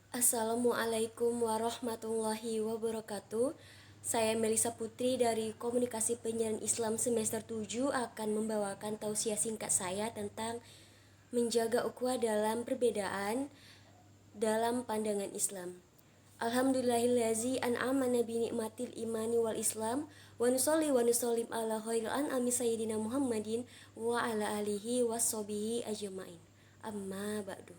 Assalamualaikum warahmatullahi wabarakatuh. Saya Melisa Putri dari Komunikasi Penyiaran Islam semester 7 akan membawakan tausiah singkat saya tentang menjaga ukhuwah dalam perbedaan dalam pandangan Islam. Alhamdulillahillazi an'amana bi ni'matil imani wal Islam wa nusolli wa nusollim ala khairil an'ami sayyidina Muhammadin wa ala alihi wassobihi ajmain. Amma ba'du.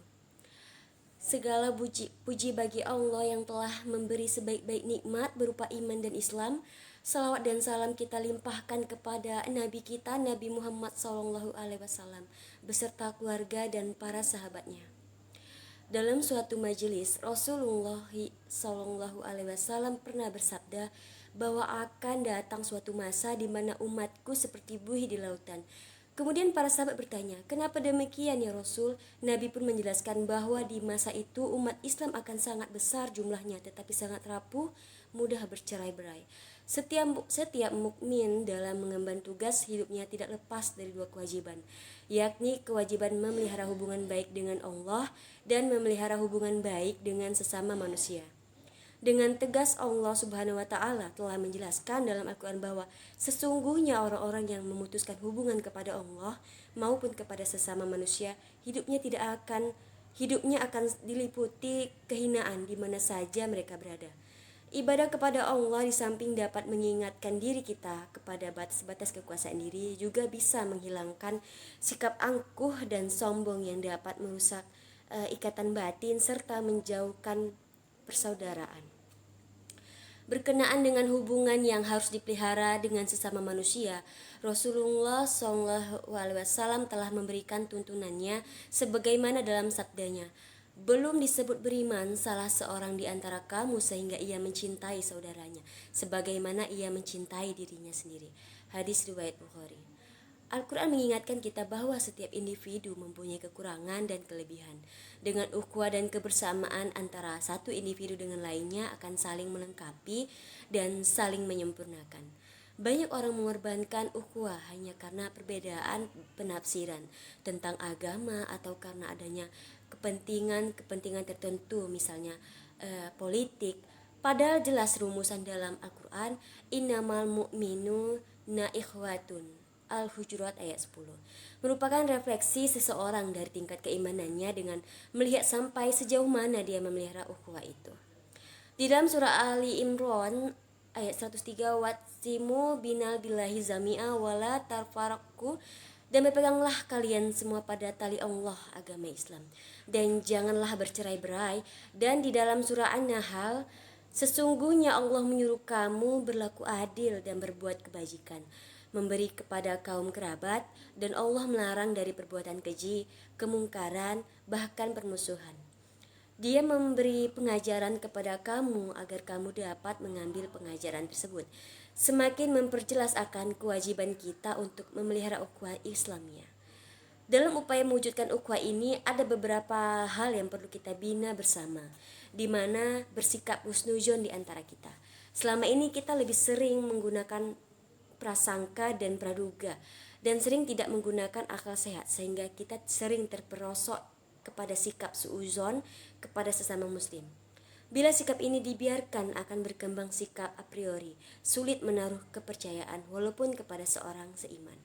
Segala puji bagi Allah yang telah memberi sebaik-baik nikmat berupa iman dan Islam. Salawat dan salam kita limpahkan kepada Nabi kita Nabi Muhammad SAW beserta keluarga dan para sahabatnya. Dalam suatu majelis, Rasulullah SAW pernah bersabda bahwa akan datang suatu masa di mana umatku seperti buih di lautan. Kemudian para sahabat bertanya, kenapa demikian ya Rasul? Nabi pun menjelaskan bahwa di masa itu umat Islam akan sangat besar jumlahnya tetapi sangat rapuh, mudah bercerai-berai. Setiap mukmin dalam mengemban tugas hidupnya tidak lepas dari dua kewajiban, yakni kewajiban memelihara hubungan baik dengan Allah dan memelihara hubungan baik dengan sesama manusia. Dengan tegas Allah Subhanahu wa taala telah menjelaskan dalam Al-Qur'an bahwa sesungguhnya orang-orang yang memutuskan hubungan kepada Allah maupun kepada sesama manusia, hidupnya akan diliputi kehinaan di mana saja mereka berada. Ibadah kepada Allah di samping dapat mengingatkan diri kita kepada batas-batas kekuasaan diri, juga bisa menghilangkan sikap angkuh dan sombong yang dapat merusak ikatan batin serta menjauhkan persaudaraan. Berkenaan dengan hubungan yang harus dipelihara dengan sesama manusia, Rasulullah SAW telah memberikan tuntunannya sebagaimana dalam sabdanya, belum disebut beriman salah seorang di antara kamu sehingga ia mencintai saudaranya sebagaimana ia mencintai dirinya sendiri. Hadis riwayat Bukhari. Al-Quran mengingatkan kita bahwa setiap individu mempunyai kekurangan dan kelebihan. Dengan ukhuwah dan kebersamaan antara satu individu dengan lainnya akan saling melengkapi dan saling menyempurnakan. Banyak orang mengorbankan ukhuwah hanya karena perbedaan penafsiran tentang agama atau karena adanya kepentingan tertentu, misalnya politik. Padahal jelas rumusan dalam Al-Quran, innamal mu'minuna ikhwatun. Al-Hujurat ayat 10 merupakan refleksi seseorang dari tingkat keimanannya dengan melihat sampai sejauh mana dia memelihara ukhuwah itu. Di dalam surah Ali Imran ayat 103, wa'tasimu binal billahi zami'a wala tarfaraku, dan berpeganglah kalian semua pada tali Allah agama Islam dan janganlah bercerai-berai. Dan di dalam surah An-Nahl, sesungguhnya Allah menyuruh kamu berlaku adil dan berbuat kebajikan, memberi kepada kaum kerabat, dan Allah melarang dari perbuatan keji, kemungkaran, bahkan permusuhan. Dia memberi pengajaran kepada kamu agar kamu dapat mengambil pengajaran tersebut, semakin memperjelas akan kewajiban kita untuk memelihara ukhuwah Islamiyah. Dalam upaya mewujudkan ukhuwah ini ada beberapa hal yang perlu kita bina bersama, di mana bersikap husnuzon di antara kita. Selama ini kita lebih sering menggunakan prasangka dan praduga dan sering tidak menggunakan akal sehat, sehingga kita sering terperosok kepada sikap suuzon kepada sesama muslim. Bila sikap ini dibiarkan akan berkembang sikap a priori, sulit menaruh kepercayaan walaupun kepada seorang seiman.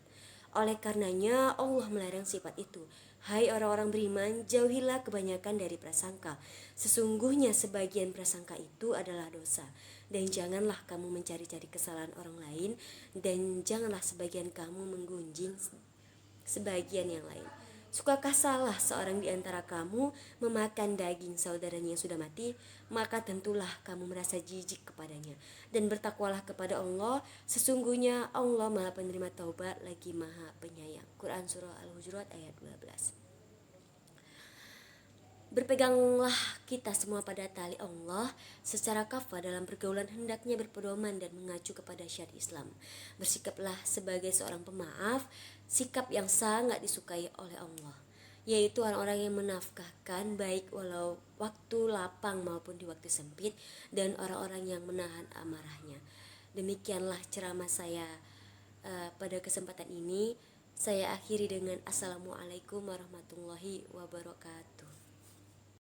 Oleh karenanya Allah melarang sifat itu. Hai orang-orang beriman, jauhilah kebanyakan dari prasangka. Sesungguhnya sebagian prasangka itu adalah dosa. Dan janganlah kamu mencari-cari kesalahan orang lain, dan janganlah sebagian kamu menggunjing sebagian yang lain. Sukakah salah seorang di antara kamu memakan daging saudaranya yang sudah mati? Maka tentulah kamu merasa jijik kepadanya. Dan bertakwalah kepada Allah, sesungguhnya Allah Maha Penerima Taubat lagi Maha Penyayang. Quran Surah Al-Hujurat ayat 12. Berpeganglah kita semua pada tali Allah secara kafah dalam pergaulan, hendaknya berpedoman dan mengacu kepada syariat Islam. Bersikaplah sebagai seorang pemaaf, sikap yang sangat disukai oleh Allah, yaitu orang-orang yang menafkahkan baik walau waktu lapang maupun di waktu sempit, dan orang-orang yang menahan amarahnya. Demikianlah ceramah saya pada kesempatan ini. Saya akhiri dengan Assalamualaikum warahmatullahi wabarakatuh.